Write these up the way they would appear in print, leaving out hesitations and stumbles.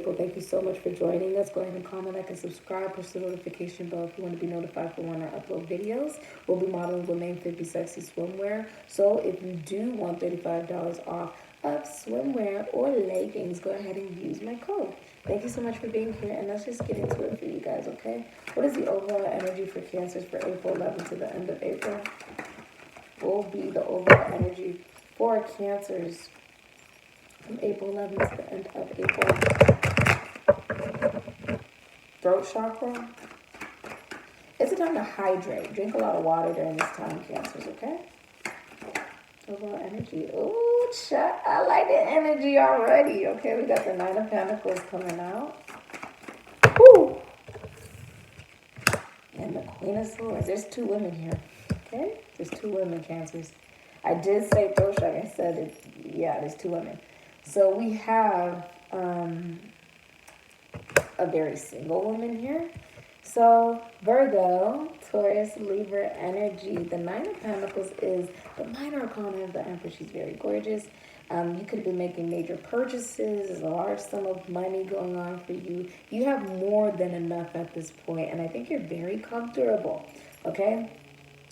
April. Thank you so much for joining us. Go ahead and comment, like, and subscribe. Push the notification bell if you want to be notified for when I upload videos. We'll be modeling with Main Fit Be Sexy swimwear. So if you do want $35 off of swimwear or leggings, go ahead and use my code. Thank you so much for being here, and let's just get into it for you guys, okay? What is the overall energy for Cancers for April 11th to the end of April? What will be the overall energy for Cancers from April 11th to the end of April? Throat chakra. It's a time to hydrate. Drink a lot of water during this time, Cancers, okay? Overall energy. Ooh, chat. I like the energy already. Okay, we got the Nine of Pentacles coming out. Woo! And the Queen of Swords. There's two women here. Okay? There's two women, Cancers. I did say throat chakra. I said it. Yeah, there's two women. So we have a very single woman here. So Virgo, Taurus, Libra energy. The Nine of Pentacles is the minor arcana of the Empress. She's very gorgeous. You could have been making major purchases. There's a large sum of money going on for you. You have more than enough at this point, and I think you're very comfortable, okay?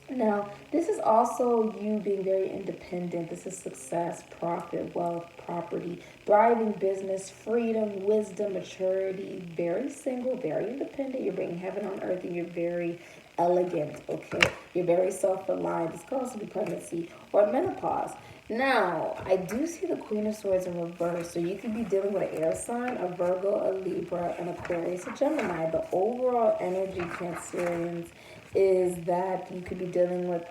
Now, this is also you being very independent. This is success, profit, wealth, property, thriving business, freedom, wisdom, maturity, very single, very independent. You're bringing heaven on earth, and you're very elegant, okay? You're very self-reliant. This could also be pregnancy or menopause. Now, I do see the Queen of Swords in reverse, so you could be dealing with an air sign, a Virgo, a Libra, an Aquarius, a Gemini. The overall energy, Cancerians, is that you could be dealing with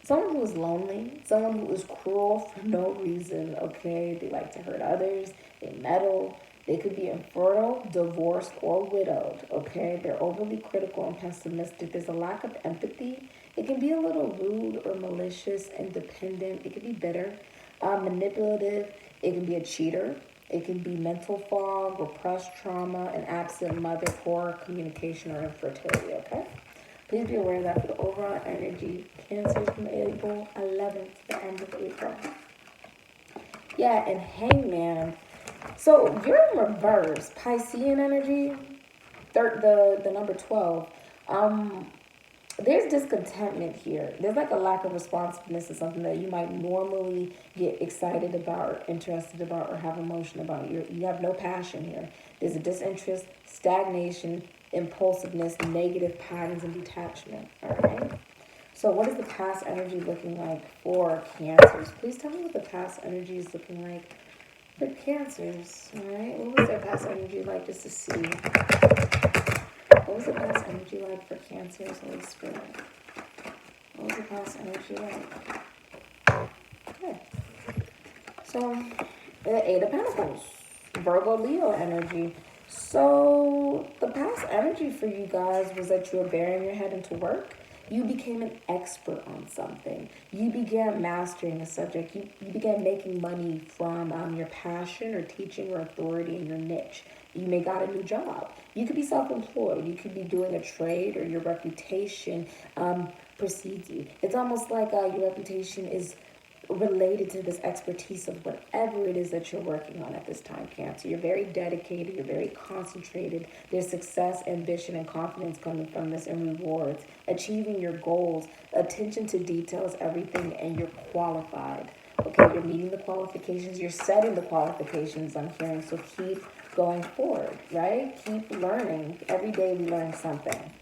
someone who is lonely, someone who is cruel for no reason, okay? They like to hurt others, they meddle, they could be infertile, divorced, or widowed, okay? They're overly critical and pessimistic. There's a lack of empathy. It can be a little rude or malicious, independent. It can be bitter, manipulative. It can be a cheater. It can be mental fog, repressed trauma, an absent mother, poor communication, or infertility, okay? Please be aware of that for the overall energy. Cancer from April 11th to the end of April. Yeah, and Hangman. So you're in reverse. Piscean energy, the number 12. There's discontentment here. There's like a lack of responsiveness to something that you might normally get excited about or interested about or have emotion about. You have no passion here. There's a disinterest, stagnation, impulsiveness, negative patterns, and detachment. All right? So what is the past energy looking like for Cancers? Please tell me what the past energy is looking like for Cancers. All right? What was their past energy like, just to see? What was the past energy like for Cancers, Holy Spirit? What was the past energy like? Okay. So, the Eight of Pentacles. Virgo, Leo energy. So, the past energy for you guys was that you were burying your head into work. You became an expert on something. You began mastering a subject. You began making money from your passion or teaching or authority in your niche. You may got a new job. You could be self-employed. You could be doing a trade, or your reputation precedes you. It's almost like your reputation is related to this expertise of whatever it is that you're working on at this time, Cancer. You're very dedicated. You're very concentrated. There's success, ambition, and confidence coming from this, and rewards. Achieving your goals. Attention to details, everything, and you're qualified. Okay, you're meeting the qualifications. You're setting the qualifications, I'm hearing. So keep going forward, right? Keep learning. Every day we learn something.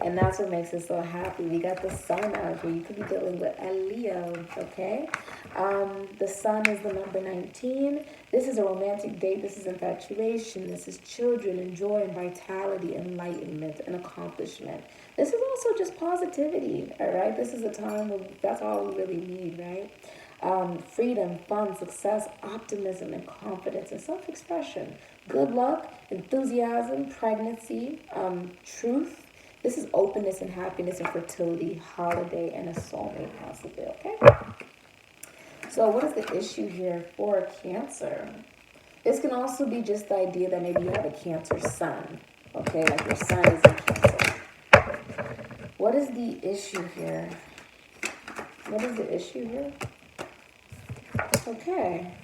And that's what makes us so happy. We got the Sun out here. You could be dealing with a Leo, okay? The Sun is the number 19. This is a romantic date. This is infatuation. This is children and joy and vitality, enlightenment and accomplishment. This is also just positivity, all right? This is a time where that's all we really need, right? Freedom, fun, success, optimism, and confidence, and self-expression. Good luck, enthusiasm, pregnancy, truth. This is openness and happiness and fertility, holiday, and a soulmate possibly, okay? So what is the issue here for Cancer? This can also be just the idea that maybe you have a Cancer sun, okay? Like your sun is in Cancer. What is the issue here? What is the issue here? Okay.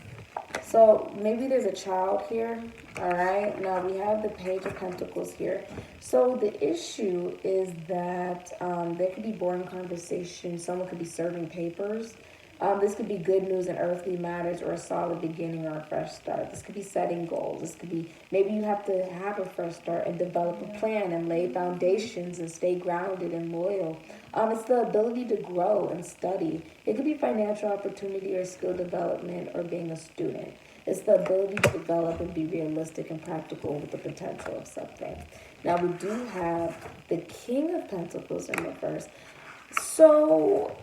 So maybe there's a child here. All right. Now we have the Page of Pentacles here. So the issue is that there could be boring conversation. Someone could be serving papers. This could be good news in earthly matters, or a solid beginning, or a fresh start. This could be setting goals. This could be, maybe you have to have a fresh start and develop a plan and lay foundations and stay grounded and loyal. It's the ability to grow and study. It could be financial opportunity or skill development or being a student. It's the ability to develop and be realistic and practical with the potential of something. Now we do have the King of Pentacles in reverse. So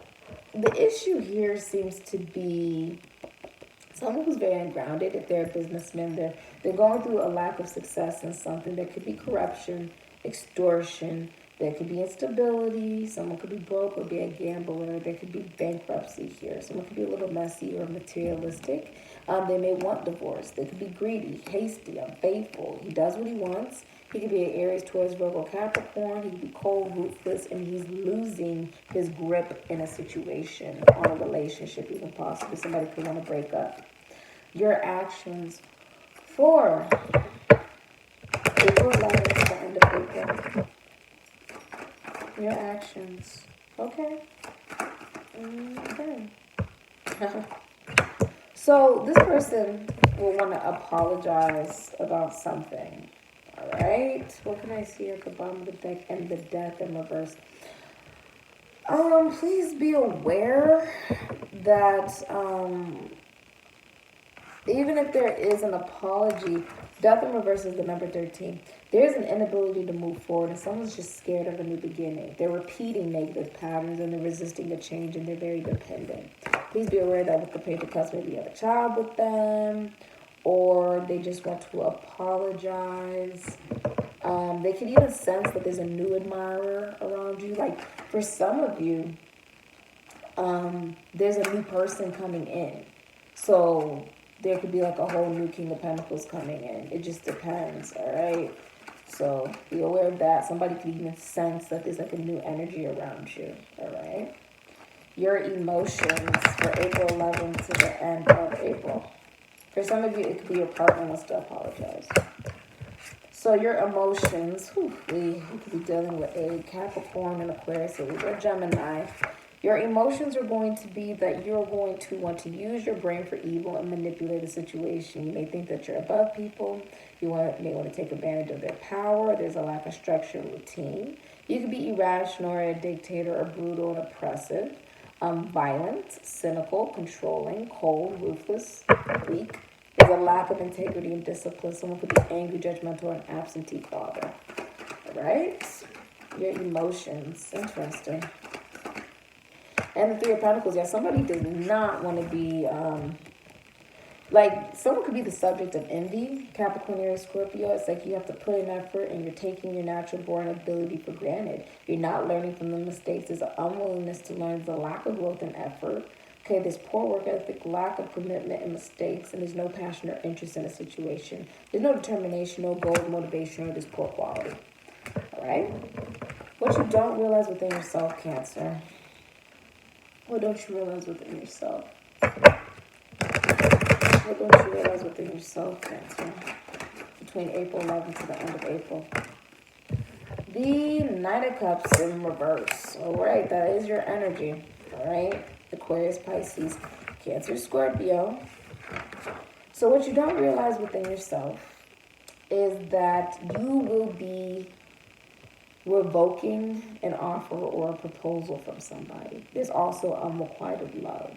the issue here seems to be someone who's very ungrounded. If they're a businessman, they're going through a lack of success in something. There could be corruption, extortion. There could be instability. Someone could be broke or be a gambler. There could be bankruptcy here. Someone could be a little messy or materialistic. They may want divorce. They could be greedy, hasty, unfaithful. He does what he wants. He could be an Aries, Taurus, Virgo, Capricorn. He could be cold, ruthless, and he's losing his grip in a situation, on a relationship, even possibly. Somebody could want to break up. Your actions for April 11th to the end of April. Your actions. Okay. Okay. So this person will want to apologize about something. All right. What can I see at the bottom of the deck? And the Death in reverse. Please be aware that even if there is an apology, Death in reverse is the number 13. There's an inability to move forward, and someone's just scared of a new beginning. They're repeating negative patterns, and they're resisting a change, and they're very dependent. Please be aware that with the Page of Cups, maybe you have a child with them, or they just want to apologize. They can even sense that there's a new admirer around you. Like, for some of you, there's a new person coming in. So there could be like a whole new King of Pentacles coming in. It just depends, all right? So be aware of that. Somebody could even sense that there's like a new energy around you, all right? Your emotions for April 11th to the end of April. For some of you, it could be your partner wants to apologize. So your emotions, you could be dealing with a Capricorn, an Aquarius, or a Gemini. Your emotions are going to be that you're going to want to use your brain for evil and manipulate a situation. You may think that you're above people. You may want to take advantage of their power. There's a lack of structure and routine. You could be irrational or a dictator or brutal and oppressive. Violent, cynical, controlling, cold, ruthless, weak. There's a lack of integrity and discipline. Someone could be angry, judgmental, or an absentee father. All right? Your emotions. Interesting. And the Three of Pentacles. Yeah, somebody does not want to be... like, someone could be the subject of envy. Capricorn, Aries, Scorpio. It's like you have to put in effort and you're taking your natural born ability for granted. You're not learning from the mistakes. There's an unwillingness to learn. There's a lack of growth and effort. Okay, there's poor work ethic, lack of commitment and mistakes, and there's no passion or interest in a situation. There's no determination, no goal, motivation, or there's poor quality. All right? What you don't realize within yourself, Cancer. What don't you realize within yourself? What don't you realize within yourself, Cancer? Between April 11th to the end of April. The Knight of Cups in reverse. All right, that is your energy. All right? Aquarius, Pisces, Cancer, Scorpio. So what you don't realize within yourself is that you will be revoking an offer or a proposal from somebody. There's also unrequited love.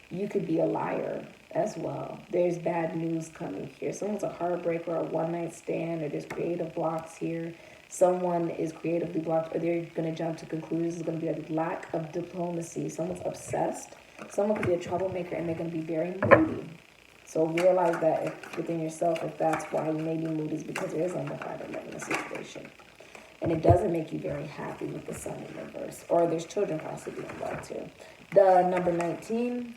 You could be a liar as well. There's bad news coming here. Someone's a heartbreaker or a one-night stand, or there's creative blocks here. Someone is creatively blocked, or they're going to jump to conclusions. There's going to be a lack of diplomacy. Someone's obsessed. Someone could be a troublemaker, and they're going to be very moody. So realize that within yourself, if that's why you may be moody, is because there is unrequited love in the situation. And it doesn't make you very happy with the Sun in reverse. Or there's children possibly involved too. The number 19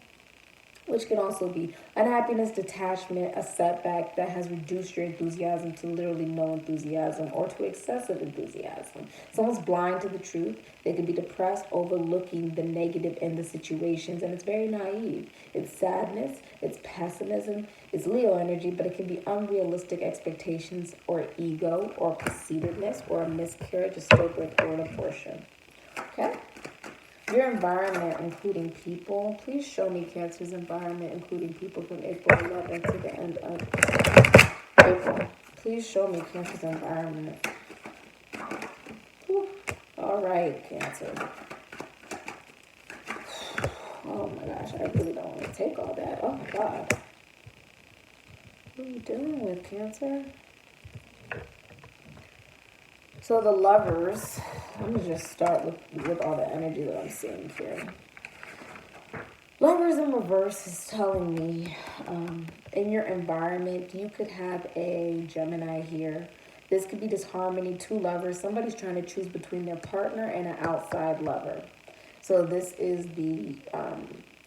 which can also be unhappiness, detachment, a setback that has reduced your enthusiasm to literally no enthusiasm or to excessive enthusiasm. Someone's blind to the truth. They could be depressed, overlooking the negative in the situations, and it's very naive. It's sadness, it's pessimism, it's Leo energy, but it can be unrealistic expectations or ego or conceitedness or a miscarriage, a stillbirth, or an abortion. Okay? Your environment, including people. Please show me Cancer's environment, including people, from April 11th to the end of April. Please show me Cancer's environment. Whew. All right, Cancer. Oh my gosh, I really don't want to take all that. Oh my God. What are you dealing with, Cancer? So the Lovers, I'm going to just start with all the energy that I'm seeing here. Lovers in reverse is telling me in your environment, you could have a Gemini here. This could be disharmony, two lovers. Somebody's trying to choose between their partner and an outside lover. So this is the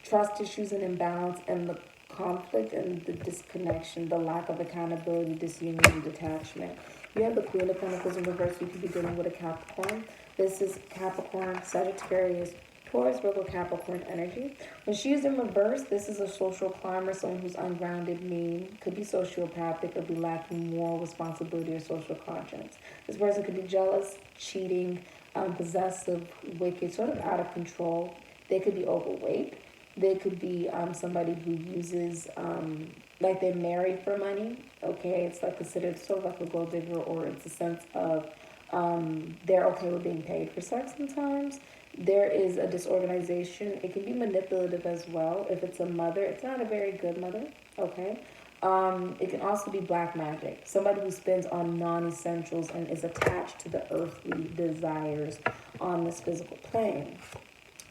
trust issues and imbalance and the conflict and the disconnection, the lack of accountability, disunion, and detachment. You have the Queen of Pentacles in reverse. You could be dealing with a Capricorn. This is Capricorn, Sagittarius, Taurus, Virgo, Capricorn energy. When she's in reverse, this is a social climber, someone who's ungrounded, mean, could be sociopathic, or be lacking moral responsibility or social conscience. This person could be jealous, cheating, possessive, wicked, sort of out of control. They could be overweight. They could be somebody who uses, like they're married for money, okay? It's like considered sort of like a gold digger, or it's a sense of they're okay with being paid for sex sometimes. There is a disorganization. It can be manipulative as well. If it's a mother, it's not a very good mother, okay? It can also be black magic. Somebody who spends on non-essentials and is attached to the earthly desires on this physical plane.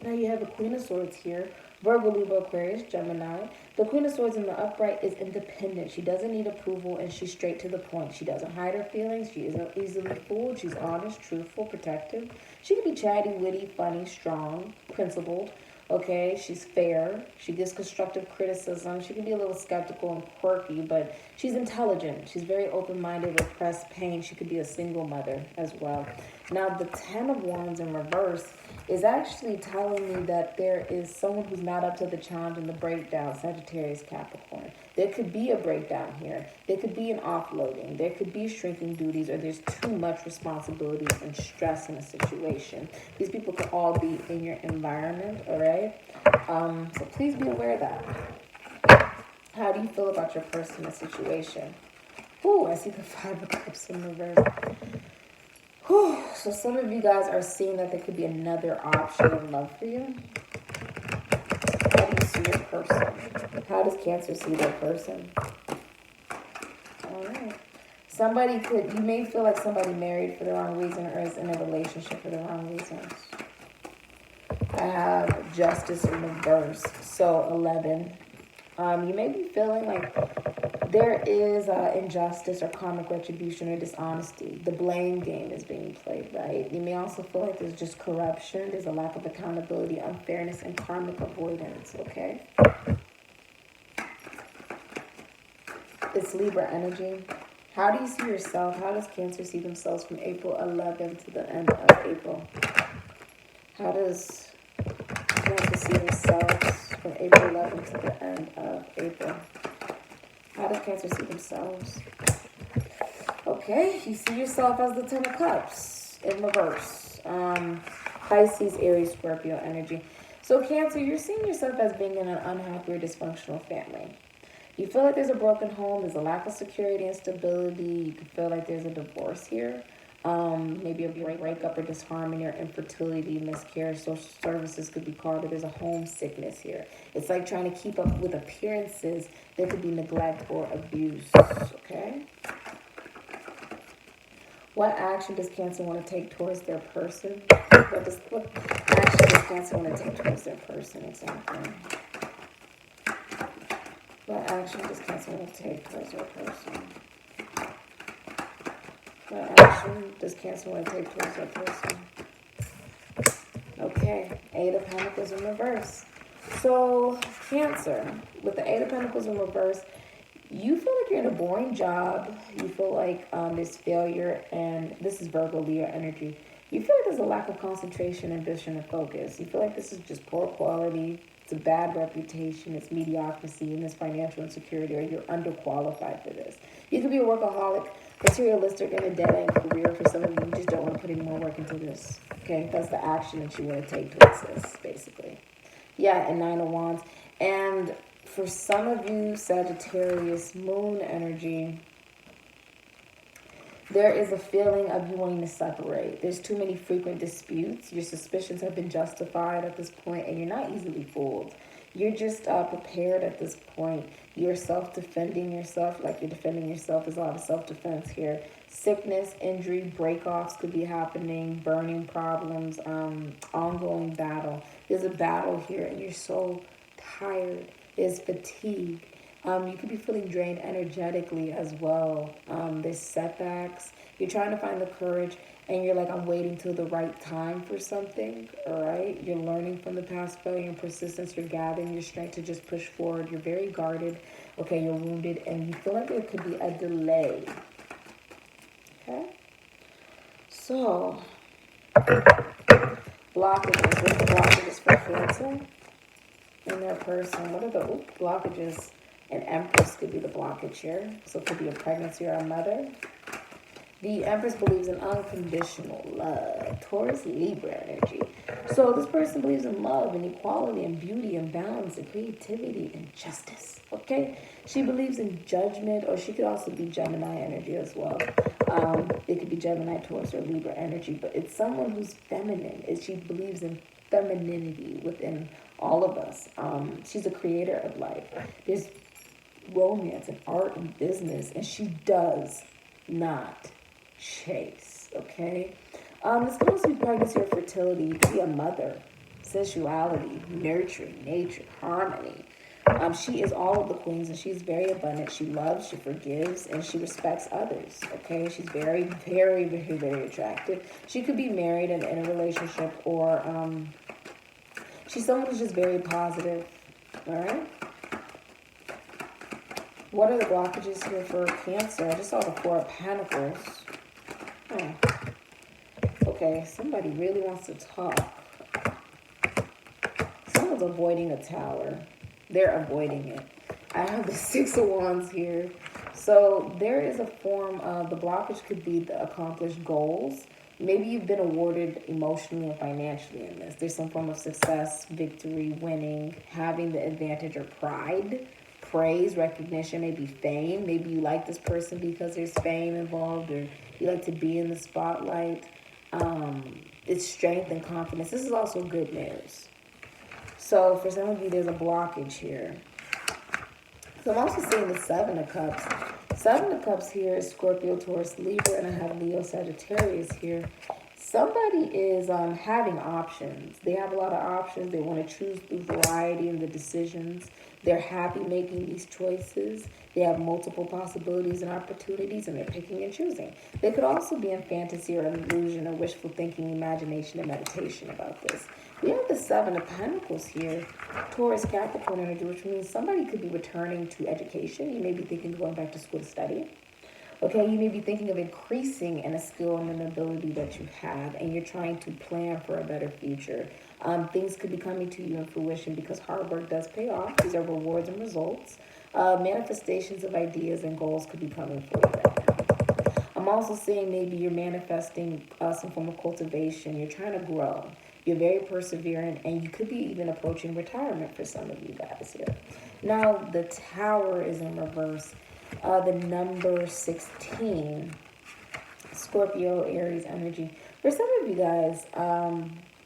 Now you have the Queen of Swords here. Virgo, Libra, Aquarius, Gemini. The Queen of Swords in the upright is independent. She doesn't need approval, and she's straight to the point. She doesn't hide her feelings. She isn't easily fooled. She's honest, truthful, protective. She can be chatty, witty, funny, strong, principled. Okay, she's fair. She gives constructive criticism. She can be a little skeptical and quirky, but she's intelligent. She's very open-minded, repressed pain. She could be a single mother as well. Now, the Ten of Wands in reverse is actually telling me that there is someone who's not up to the challenge and the breakdown, Sagittarius, Capricorn. There could be a breakdown here. There could be an offloading. There could be shrinking duties, or there's too much responsibility and stress in a situation. These people could all be in your environment, all right? So please be aware of that. How do you feel about your person and situation? Ooh, I see the Five of Cups in reverse. Whew. So some of you guys are seeing that there could be another option of love for you. How do you see your person? How does Cancer see their person? All right. You may feel like somebody married for the wrong reason or is in a relationship for the wrong reasons. I have Justice in reverse. So 11. You may be feeling like there is injustice or karmic retribution or dishonesty. The blame game is being played, right? You may also feel like there's just corruption. There's a lack of accountability, unfairness, and karmic avoidance, okay? It's Libra energy. How do you see yourself? How does Cancer see themselves from April 11th to the end of April? How does Cancer see themselves from April 11th to the end of April? How does Cancer see themselves? Okay, you see yourself as the Ten of Cups in reverse. Pisces, Aries, Scorpio energy. So Cancer, you're seeing yourself as being in an unhappy or dysfunctional family. You feel like there's a broken home, there's a lack of security and stability. You could feel like there's a divorce here. Maybe a breakup or disharmony or infertility, miscarriage, social services could be called, or there's a homesickness here. It's like trying to keep up with appearances. There could be neglect or abuse, okay? What action does Cancer want to take towards their person? What action does Cancer want to take towards their person, exactly? What action does Cancer want to take towards their person? What action does Cancer want to take towards their person? Okay, Eight of Pentacles in reverse. So, Cancer, with the Eight of Pentacles in reverse, you feel like you're in a boring job. You feel like there's failure, and this is Virgo, Leo energy. You feel like there's a lack of concentration, ambition, and focus. You feel like this is just poor quality. It's a bad reputation. It's mediocrity, and there's financial insecurity, or you're underqualified for this. You could be a workaholic, materialistic, and a dead-end career. For some of you, you just don't want to put any more work into this. Okay, that's the action that you want to take towards this, basically. Yeah, and Nine of Wands. And for some of you, Sagittarius, moon energy, there is a feeling of you wanting to separate. There's too many frequent disputes. Your suspicions have been justified at this point, and you're not easily fooled. You're just prepared at this point. You're self-defending yourself, like you're defending yourself. There's a lot of self-defense here. Sickness, injury, break-offs could be happening, burning problems, ongoing battle. There's a battle here, and you're so tired. There's fatigue. You could be feeling drained energetically as well. There's setbacks. You're trying to find the courage, and you're like, I'm waiting till the right time for something, all right? You're learning from the past failure and persistence. You're gathering your strength to just push forward. You're very guarded. Okay, you're wounded, and you feel like there could be a delay. Okay? So, blockages. What are the blockages for Cancer in their person? What are the blockages? An Empress could be the blockage here. So it could be a pregnancy or a mother. The Empress believes in unconditional love. Taurus, Libra energy. So this person believes in love and equality and beauty and balance and creativity and justice. Okay? She believes in judgment, or she could also be Gemini energy as well. It could be Gemini, Taurus, or Libra energy. But it's someone who's feminine. She believes in femininity within all of us. She's a creator of life. There's romance and art and business, and she does not chase. Okay, this could also be pregnancy or fertility. You could be a mother, sensuality, nurturing, nature, harmony. She is all of the queens, and she's very abundant. She loves, she forgives, and she respects others. Okay, she's very, very, very, very attractive. She could be married and in a relationship, or she's someone who's just very positive. All right. What are the blockages here for Cancer? I just saw the Four of Pentacles. Okay, somebody really wants to talk. Someone's avoiding a tower. They're avoiding it. I have the Six of Wands here. So there is a form of, the blockage could be the accomplished goals. Maybe you've been awarded emotionally and financially in this. There's some form of success, victory, winning, having the advantage or pride. Praise, recognition, maybe fame. Maybe you like this person because there's fame involved, or you like to be in the spotlight. It's strength and confidence. This is also good news. So for some of you, there's a blockage here. So I'm also seeing the Seven of Cups. Seven of Cups here is Scorpio, Taurus, Libra, and I have Leo, Sagittarius here. Somebody is having options. They have a lot of options. They want to choose through variety in the decisions. They're happy making these choices. They have multiple possibilities and opportunities, and they're picking and choosing. They could also be in fantasy or illusion or wishful thinking, imagination, and meditation about this. We have the Seven of Pentacles here, Taurus, Capricorn energy, which means somebody could be returning to education. You may be thinking of going back to school to study. Okay, you may be thinking of increasing in a skill and an ability that you have, and you're trying to plan for a better future. Things could be coming to you in fruition because hard work does pay off. These are rewards and results. Manifestations of ideas and goals could be coming for you right now. I'm also seeing maybe you're manifesting some form of cultivation. You're trying to grow. You're very perseverant, and you could be even approaching retirement for some of you guys here. Now, the Tower is in reverse. The number 16, Scorpio, Aries energy. For some of you guys,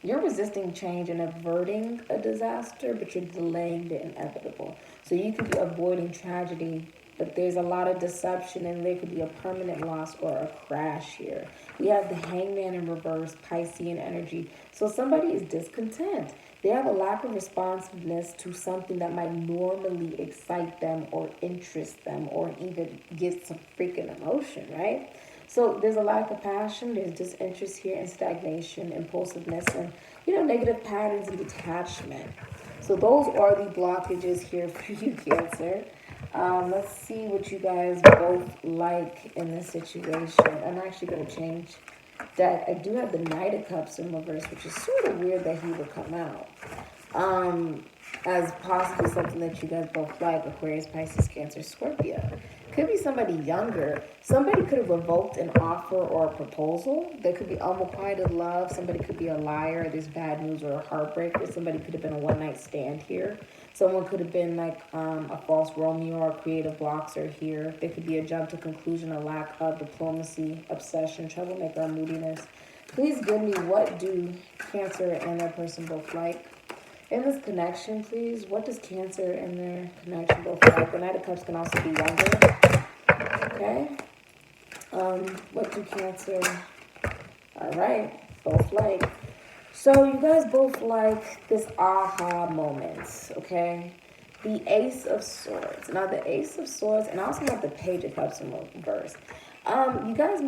you're resisting change and averting a disaster, but you're delaying the inevitable. So you could be avoiding tragedy, but there's a lot of deception, and there could be a permanent loss or a crash here. We have the Hangman in reverse, Piscean energy. So somebody is discontent. They have a lack of responsiveness to something that might normally excite them or interest them or even get some freaking emotion, right? So there's a lack of passion, there's disinterest here, and stagnation, impulsiveness, and, negative patterns and detachment. So those are the blockages here for you, Cancer. Let's see what you guys both like in this situation. I'm actually going to change deck. I do have the Knight of Cups in reverse, which is sort of weird that he would come out. As possibly something that you guys both like, Aquarius, Pisces, Cancer, Scorpio. Could be somebody younger. Somebody could have revoked an offer or a proposal. There could be unrequited love. Somebody could be a liar. There's bad news or a heartbreaker. Somebody could have been a one-night stand here. Someone could have been like a false Romeo or creative boxer here. There could be a jump to conclusion, a lack of diplomacy, obsession, troublemaker, or moodiness. Please give me, what do Cancer and their person both like? In this connection, please, what does Cancer and their connection both like? The Knight of Cups can also be younger. Okay. What do Cancer? All right, both like. So you guys both like this aha moments, okay? The Ace of Swords. Now the Ace of Swords, and I also have the Page of Cups in reverse. You guys,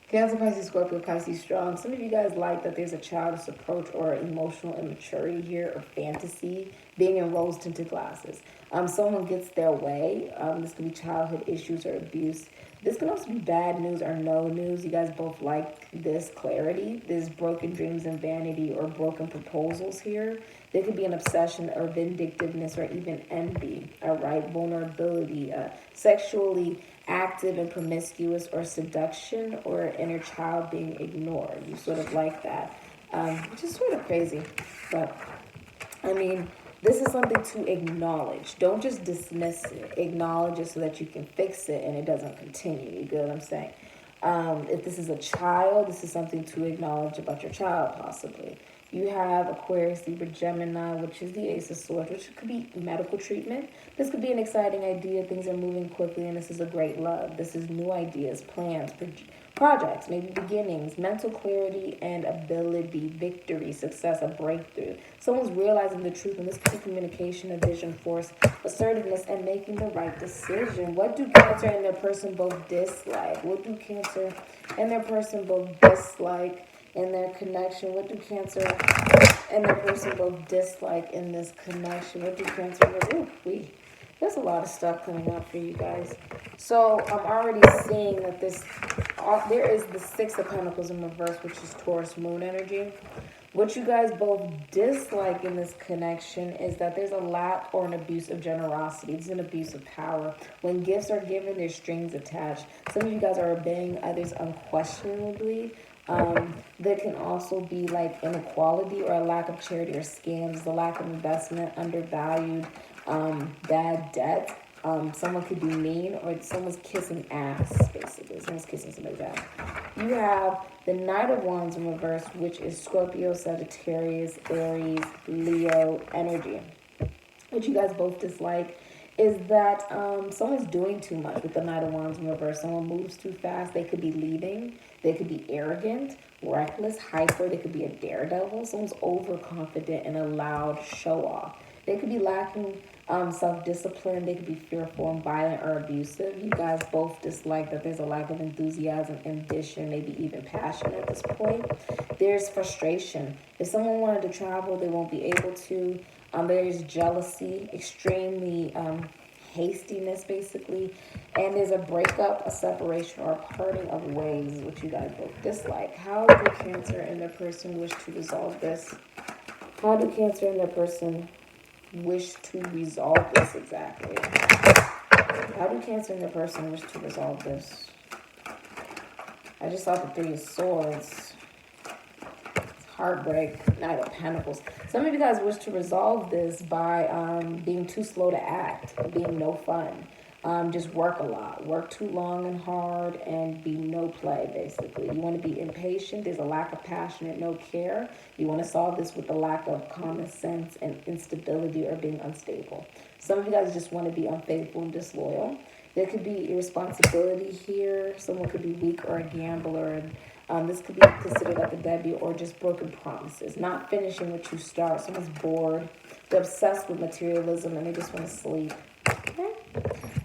Cancer, Pisces, Scorpio, Pisces, strong. Some of you guys like that there's a childish approach or emotional immaturity here, or fantasy, being in rose-tinted glasses. Someone gets their way. This could be childhood issues or abuse. This can also be bad news or no news. You guys both like this clarity. There's broken dreams and vanity or broken proposals here. There could be an obsession or vindictiveness or even envy, all right? Vulnerability, sexually active and promiscuous, or seduction, or inner child being ignored. You sort of like that, which is sort of crazy. But, I mean, this is something to acknowledge. Don't just dismiss it. Acknowledge it so that you can fix it and it doesn't continue. You get what I'm saying? If this is a child, this is something to acknowledge about your child, possibly. You have Aquarius, Libra, Gemini, which is the Ace of Swords, which could be medical treatment. This could be an exciting idea. Things are moving quickly, and this is a great love. This is new ideas, plans, projects, maybe beginnings, mental clarity and ability, victory, success, a breakthrough. Someone's realizing the truth, and this could be communication, a vision, force, assertiveness, and making the right decision. What do Cancer and their person both dislike? What do Cancer and their person both dislike in their connection? What do Cancer and their person both dislike in this connection? What do Cancer? There's a lot of stuff coming up for you guys. So I'm already seeing that there is the Six of Pentacles in reverse, which is Taurus moon energy. What you guys both dislike in this connection is that there's a lack or an abuse of generosity. It's an abuse of power. When gifts are given, there's strings attached. Some of you guys are obeying others unquestionably. There can also be like inequality or a lack of charity or scams, the lack of investment, undervalued, bad debt. Someone could be mean, or someone's kissing ass, basically. Someone's kissing somebody's ass. You have the Knight of Wands in reverse, which is Scorpio, Sagittarius, Aries, Leo energy. What you guys both dislike is that someone's doing too much with the Knight of Wands in reverse. Someone moves too fast. They could be leading. They could be arrogant, reckless, hyper. They could be a daredevil. Someone's overconfident and a loud show-off. They could be lacking self-discipline. They could be fearful and violent or abusive. You guys both dislike that there's a lack of enthusiasm, ambition, maybe even passion at this point. There's frustration. If someone wanted to travel, they won't be able to. There's jealousy, extremely hastiness, basically. And there's a breakup, a separation, or a parting of ways, which you guys both dislike. How do Cancer and their person wish to resolve this? How do Cancer and their person wish to resolve this exactly? How do Cancer and their person wish to resolve this? I just saw the Three of Swords. Heartbreak, Knight of Pentacles. Some of you guys wish to resolve this by being too slow to act, being no fun. Just work a lot, work too long and hard, and be no play, basically. You want to be impatient. There's a lack of passion and no care. You want to solve this with a lack of common sense and instability or being unstable. Some of you guys just want to be unfaithful and disloyal. There could be irresponsibility here. Someone could be weak or a gambler. This could be considered like a deadbeat or just broken promises. Not finishing what you start. Someone's bored. They're obsessed with materialism and they just want to sleep. Okay.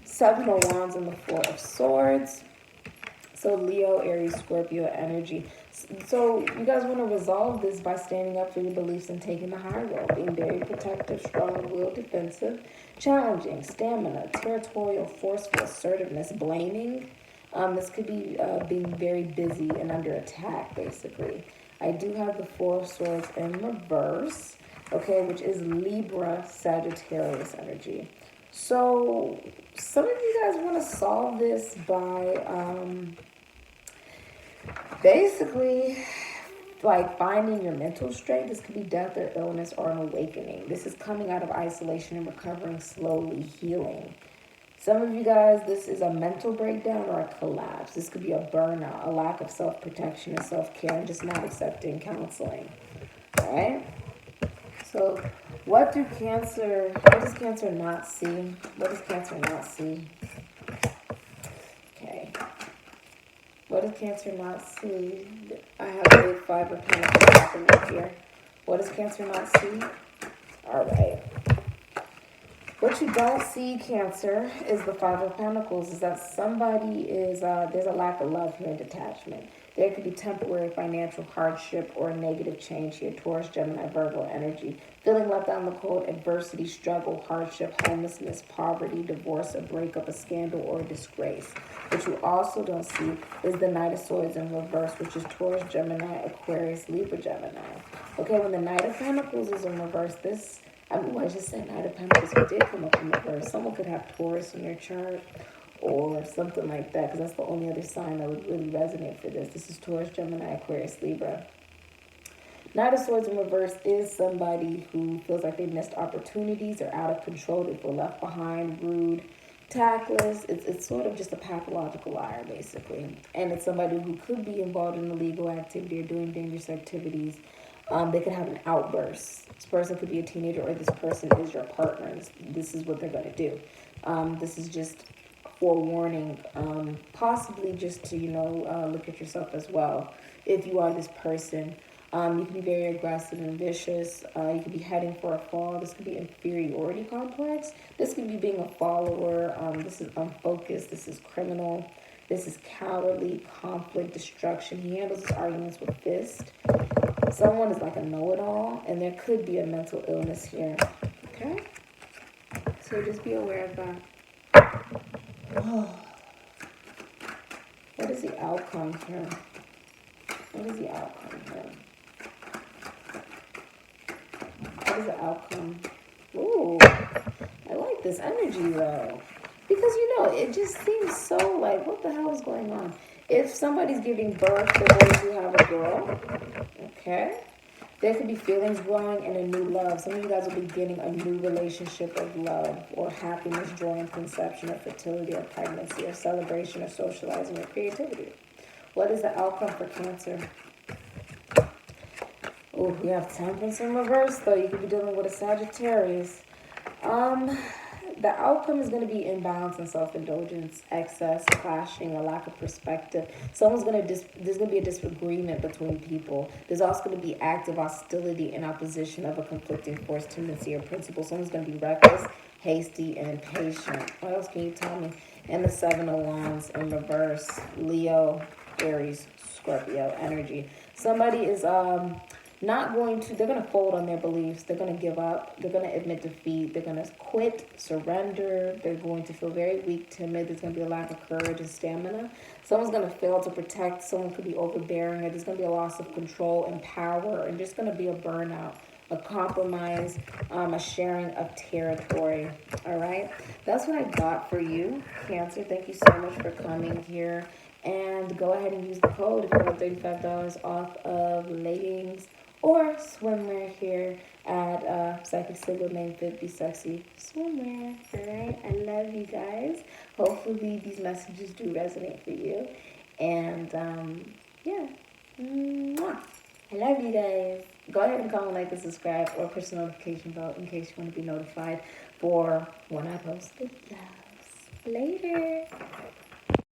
Seven of Wands and the Four of Swords. So Leo, Aries, Scorpio energy. So you guys want to resolve this by standing up for your beliefs and taking the high road, being very protective, strong-willed, defensive, challenging, stamina, territorial, forceful, assertiveness, blaming. This could be being very busy and under attack, basically. I do have the Four of Swords in reverse, okay, which is Libra, Sagittarius energy. So some of you guys want to solve this by basically like finding your mental strength. This could be death or illness or an awakening. This is coming out of isolation and recovering, slowly healing. Some of you guys, this is a mental breakdown or a collapse. This could be a burnout, a lack of self-protection and self-care, and just not accepting counseling. All right? So what does Cancer not see? What does Cancer not see? Okay. What does Cancer not see? I have the Five of Pentacles happening here. What does Cancer not see? All right. What you don't see, Cancer, is the Five of Pentacles, is that somebody is, there's a lack of love here and detachment. There could be temporary financial hardship or a negative change here. Taurus, Gemini, Virgo energy. Feeling left out in the cold, adversity, struggle, hardship, homelessness, poverty, divorce, a breakup, a scandal, or a disgrace. What you also don't see is the Knight of Swords in reverse, which is Taurus, Gemini, Aquarius, Libra, Gemini. Okay, when the Knight of Pentacles is in reverse, I just said Knight of Pentacles. It did come up in reverse. Someone could have Taurus in their chart or something like that, because that's the only other sign that would really resonate for this. This is Taurus, Gemini, Aquarius, Libra. Knight of Swords in reverse is somebody who feels like they missed opportunities or out of control. They feel left behind, rude, tactless. It's sort of just a pathological liar, basically. And it's somebody who could be involved in illegal activity or doing dangerous activities. They could have an outburst. This person could be a teenager, or this person is your partner. This is what they're going to do. This is just forewarning, possibly just to, look at yourself as well. If you are this person, you can be very aggressive and vicious. You could be heading for a fall. This could be inferiority complex. This could be being a follower. This is unfocused. This is criminal. This is cowardly, conflict, destruction. He handles his arguments with fist. Someone is like a know-it-all, and there could be a mental illness here. Okay? So just be aware of that. Oh. What is the outcome here? What is the outcome here? What is the outcome? Ooh, I like this energy though. Because it just seems so like, what the hell is going on? If somebody's giving birth to those who have a girl, okay, there could be feelings growing and a new love. Some of you guys will be beginning a new relationship of love or happiness, joy in conception or fertility or pregnancy or celebration or socializing or creativity. What is the outcome for Cancer? Oh, we have Temperance in reverse, though. You could be dealing with a Sagittarius. The outcome is going to be imbalance and self-indulgence, excess, clashing, a lack of perspective. There's going to be a disagreement between people. There's also going to be active hostility and opposition of a conflicting force, tendency, or principle. Someone's going to be reckless, hasty, and impatient. What else can you tell me? And the Seven of Wands in reverse, Leo, Aries, Scorpio energy. Somebody is they're going to fold on their beliefs. They're going to give up. They're going to admit defeat. They're going to quit, surrender. They're going to feel very weak, timid. There's going to be a lack of courage and stamina. Someone's going to fail to protect. Someone could be overbearing. There's going to be a loss of control and power. And there's going to be a burnout, a compromise, a sharing of territory. All right? That's what I got for you, Cancer. Thank you so much for coming here. And go ahead and use the code if you want $35 off of leggings or swimwear here at Sikiksyd with name Fit Be Sexy Swimwear. Alright, I love you guys. Hopefully these messages do resonate for you. And yeah. Mwah. I love you guys. Go ahead and comment, like, and subscribe, or push the notification bell in case you want to be notified for when I post videos. Later.